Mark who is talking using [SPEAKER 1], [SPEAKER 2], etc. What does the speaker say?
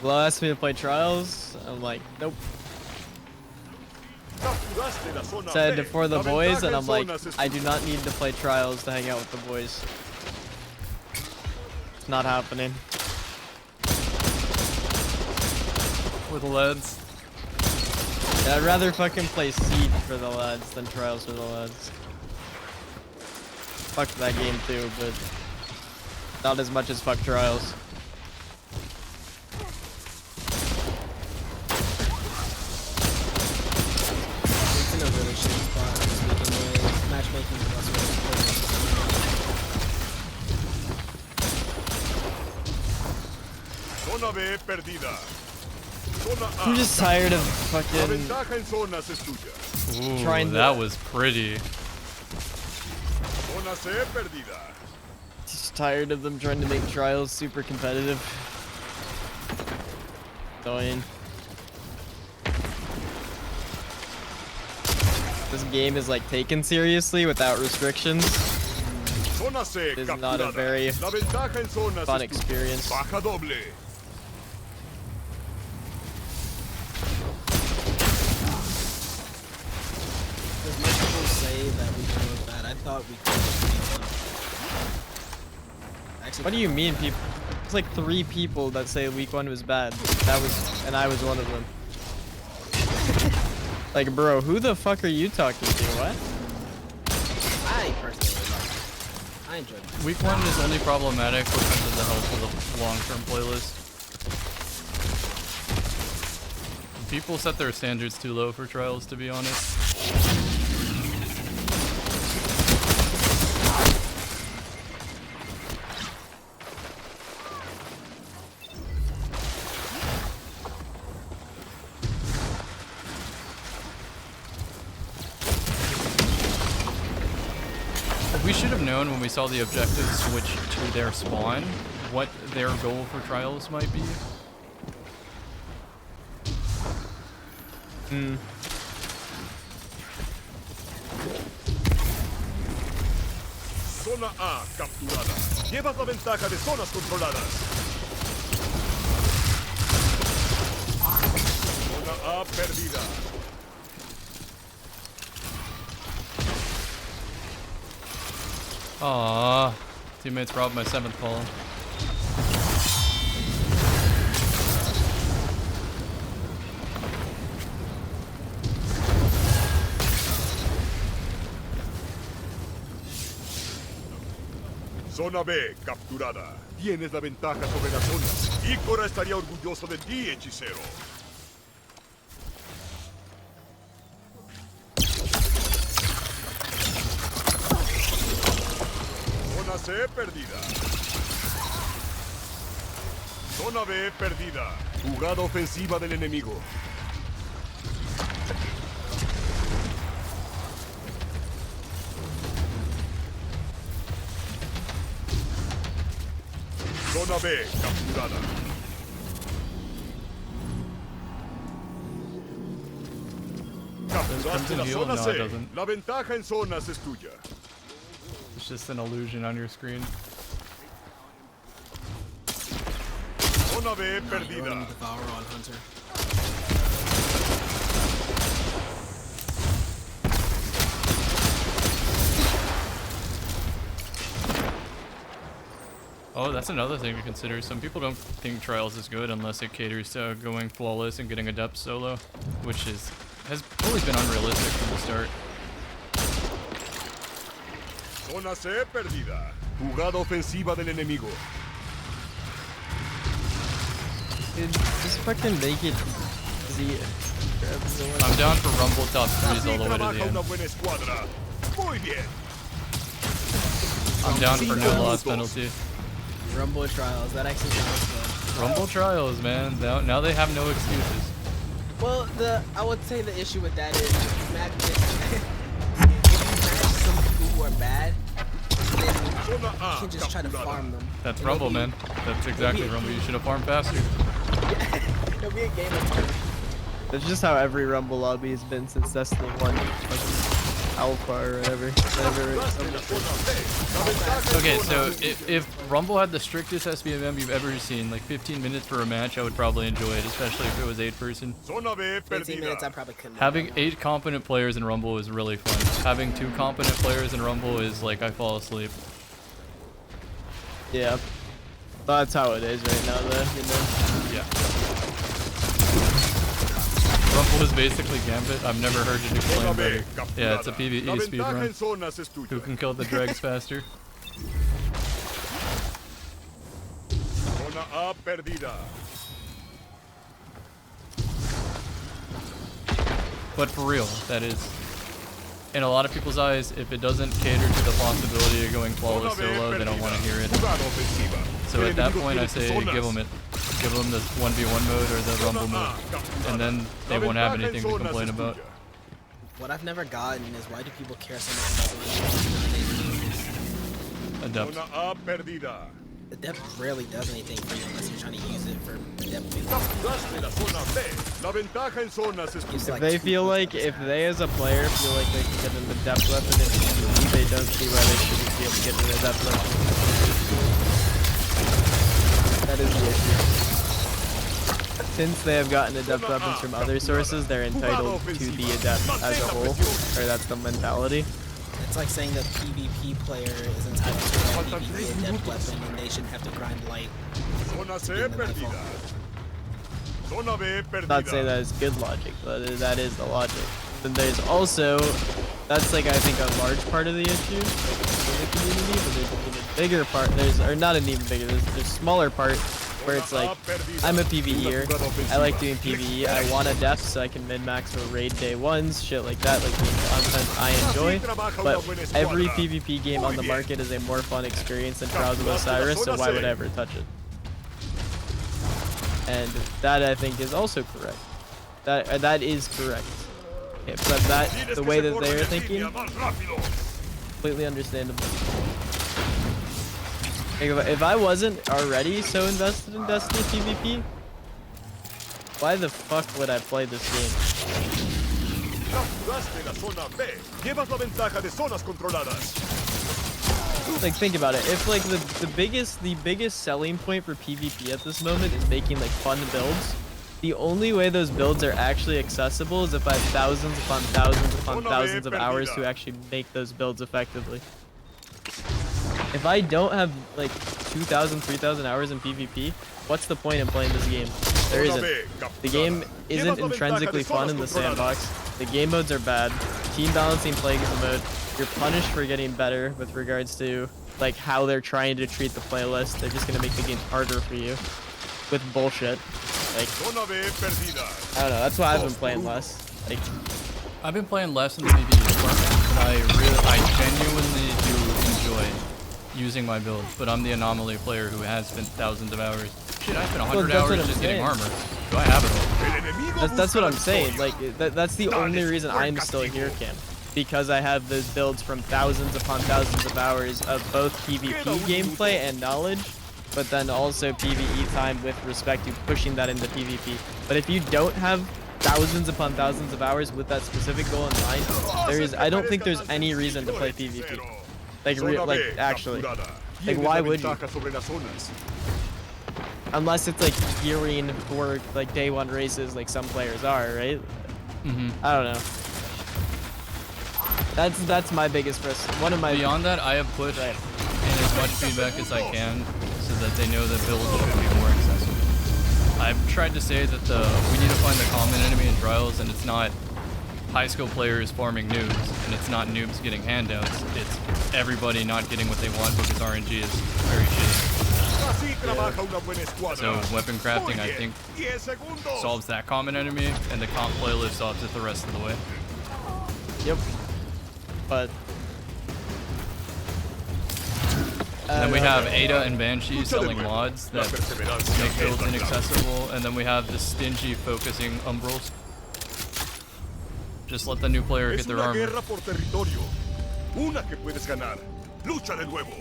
[SPEAKER 1] Well, asked me to play trials. I'm like, nope. Said for the boys, and I'm like, I do not need to play trials to hang out with the boys. It's not happening.
[SPEAKER 2] With the lads.
[SPEAKER 1] Yeah, I'd rather fucking play Siege for the lads than trials for the lads. Fuck that game too, but not as much as fuck trials.
[SPEAKER 3] It's in a really shitty spot this weekend where matchmaking is also really important.
[SPEAKER 4] Zona B perdida.
[SPEAKER 1] I'm just tired of fucking trying to...
[SPEAKER 2] That was pretty.
[SPEAKER 4] Zona C perdida.
[SPEAKER 1] Just tired of them trying to make trials super competitive. Annoying. This game is like taken seriously without restrictions.
[SPEAKER 4] Zona C
[SPEAKER 1] It is not a very fun experience.
[SPEAKER 4] Baja doble.
[SPEAKER 3] As much people say that we can was bad, I thought we could. Actually,
[SPEAKER 1] What do you mean, people? It's like 3 people that say week 1 was bad. That was, and I was one of them. Like, bro, who the fuck are you talking to? What?
[SPEAKER 3] I personally like it. I enjoyed it.
[SPEAKER 2] Week 1 is only problematic because of the health of the long-term playlist. People set their standards too low for trials, to be honest. We should have known when we saw the objectives switch to their spawn what their goal for trials might be.
[SPEAKER 4] Zona A capturada. Llevas la ventaja de zonas controladas. Zona A perdida.
[SPEAKER 2] Aww, teammates robbed my 7th call.
[SPEAKER 4] Zona B capturada. Tienes la ventaja sobre las zonas. Ícora estaría orgulloso de ti, hechicero. Zona C perdida. Zona B perdida. Jugada ofensiva del enemigo. Zona B capturada. Capturaste la zona
[SPEAKER 2] No, it
[SPEAKER 4] C.
[SPEAKER 2] doesn't.
[SPEAKER 4] La ventaja en zonas es tuya.
[SPEAKER 2] It's just an illusion on your screen.
[SPEAKER 4] Zona B
[SPEAKER 3] You're
[SPEAKER 4] perdida.
[SPEAKER 3] running Devour on Hunter.
[SPEAKER 2] Oh, that's another thing to consider. Some people don't think Trials is good unless it caters to going flawless and getting adept solo, which has always been unrealistic from the start.
[SPEAKER 4] Zona C perdida. Jugada ofensiva del enemigo.
[SPEAKER 1] Dude, just fucking make it easy.
[SPEAKER 2] I'm down for Rumble top 3s all the way to the
[SPEAKER 4] Trabaja
[SPEAKER 2] end.
[SPEAKER 4] una buena escuadra. Muy bien.
[SPEAKER 2] I'm down for no loss penalty.
[SPEAKER 3] Rumble Trials, that actually sounds fun.
[SPEAKER 2] Rumble Trials, man. Now they have no excuses.
[SPEAKER 3] Well, I would say the issue with that is if you match some people who are bad, then
[SPEAKER 4] Zona
[SPEAKER 3] you
[SPEAKER 4] A
[SPEAKER 3] can just try to farm them.
[SPEAKER 2] That's
[SPEAKER 3] And
[SPEAKER 2] Rumble,
[SPEAKER 3] it'll
[SPEAKER 2] man. That's exactly Rumble. You should have farmed faster.
[SPEAKER 3] It'll be a game of turn.
[SPEAKER 1] That's just how every Rumble lobby has been since Destiny 1. Fucking Alpha or whatever.
[SPEAKER 4] Capturaste la zona B. La ventaja
[SPEAKER 2] Okay, so if Rumble had the strictest SBMM you've ever seen, like 15 minutes for a match, I would probably enjoy it, especially if it was 8-person.
[SPEAKER 4] Zona B
[SPEAKER 3] 15 minutes, I
[SPEAKER 4] perdida.
[SPEAKER 3] probably couldn't.
[SPEAKER 2] Having 8 competent players in Rumble is really fun. Having 2 competent players in Rumble is like I fall asleep.
[SPEAKER 1] Yeah. That's how it is right now, though, you know?
[SPEAKER 2] Yeah. Rumble is basically Gambit. I've never heard it explained better. Yeah, it's a PvE
[SPEAKER 4] La ventaja en
[SPEAKER 2] speedrun.
[SPEAKER 4] zonas es
[SPEAKER 2] Who
[SPEAKER 4] tuya.
[SPEAKER 2] can kill the dregs faster?
[SPEAKER 4] Zona A perdida.
[SPEAKER 2] But for real, that is. In a lot of people's eyes, if it doesn't cater to the possibility of going flawless solo, they don't want to hear it.
[SPEAKER 4] Jugada ofensiva.
[SPEAKER 2] So
[SPEAKER 4] El
[SPEAKER 2] at that
[SPEAKER 4] enemigo
[SPEAKER 2] point, I
[SPEAKER 4] tiene
[SPEAKER 2] say
[SPEAKER 4] zonas.
[SPEAKER 2] give them it. Give them the 1v1 mode or the Rumble mode. And then they won't have anything to complain about.
[SPEAKER 3] What I've never gotten is why do people care so much about
[SPEAKER 2] Adept.
[SPEAKER 4] Zona A perdida.
[SPEAKER 3] the depth rarely does anything for you unless you're trying to use it for depth building.
[SPEAKER 4] Capturaste la zona B. La ventaja en zonas es
[SPEAKER 3] It's
[SPEAKER 4] tuya.
[SPEAKER 1] If they feel like, if they as a player feel like they can get an adept weapon in PvP, they don't see why they shouldn't be able to get an adept weapon. That is the issue. Since they have gotten adept weapons from other sources, they're entitled to the adept as a whole, or that's the mentality.
[SPEAKER 3] It's like saying that PvP player is entitled to a PvP adept weapon and they shouldn't have to grind light.
[SPEAKER 4] Zona C perdida. Zona B perdida.
[SPEAKER 1] Not saying that is good logic, but that is the logic. Then there's also, that's like I think a large part of the issue like, in the community, but there's an even bigger part. Or not an even bigger. There's a smaller part where it's like I'm a PvEer. I like doing PvE. I want a def so I can min-max for raid day ones, shit like that, like the content I enjoy. But every PvP game on the market is a more fun experience than Trials of Osiris, so why would I ever touch it? And that I think is also correct. That is correct. Okay, but that the way that they're thinking, completely understandable. Like, if I wasn't already so invested in Destiny PvP, why the fuck would I play this game?
[SPEAKER 4] Capturaste la zona B. Llevas la ventaja de zonas controladas.
[SPEAKER 1] Like, think about it. If like the biggest selling point for PvP at this moment is making like fun builds, the only way those builds are actually accessible is if I have thousands upon thousands upon thousands of hours to actually make those builds effectively. If I don't have like 2,000, 3,000 hours in PvP, what's the point in playing this game? There isn't. The game isn't intrinsically fun in the sandbox. The game modes are bad. Team balancing plagues the mode. You're punished for getting better with regards to like how they're trying to treat the playlist. They're just gonna make the game harder for you with bullshit. Like, I don't know. That's why I've been playing less. Like,
[SPEAKER 2] I've been playing less in the PvE department, but I genuinely do enjoy using my build. But I'm the anomaly player who has spent thousands of hours. Shit, I spent 100 hours just getting armor. Do I have it all?
[SPEAKER 1] that's what I'm saying. Like, that's the only reason I'm still here, Cam. Because I have those builds from thousands upon thousands of hours of both PvP gameplay and knowledge, but then also PvE time with respect to pushing that into PvP. But if you don't have thousands upon thousands of hours with that specific goal in mind, I don't think there's any reason to play PvP. Like actually. Like, why would you? Unless it's like gearing for like day one races like some players are, right? I don't know. That's my biggest risk. One of my
[SPEAKER 2] Beyond that, I have put in as much feedback as I can so that they know that builds should be more accessible. I've tried to say that we need to find the common enemy in Trials, and it's not high skill players farming noobs, and it's not noobs getting handouts. It's everybody not getting what they want because RNG is very shitty. So weapon crafting, I think, solves that common enemy, and the comp playlist solves it the rest of the way.
[SPEAKER 1] Yep. But
[SPEAKER 2] then we have Ada and Banshee selling mods that make builds inaccessible, and then we have the stingy focusing Umbrals. Just let the new player get their armor.
[SPEAKER 4] Una que puedes ganar. Lucha de nuevo.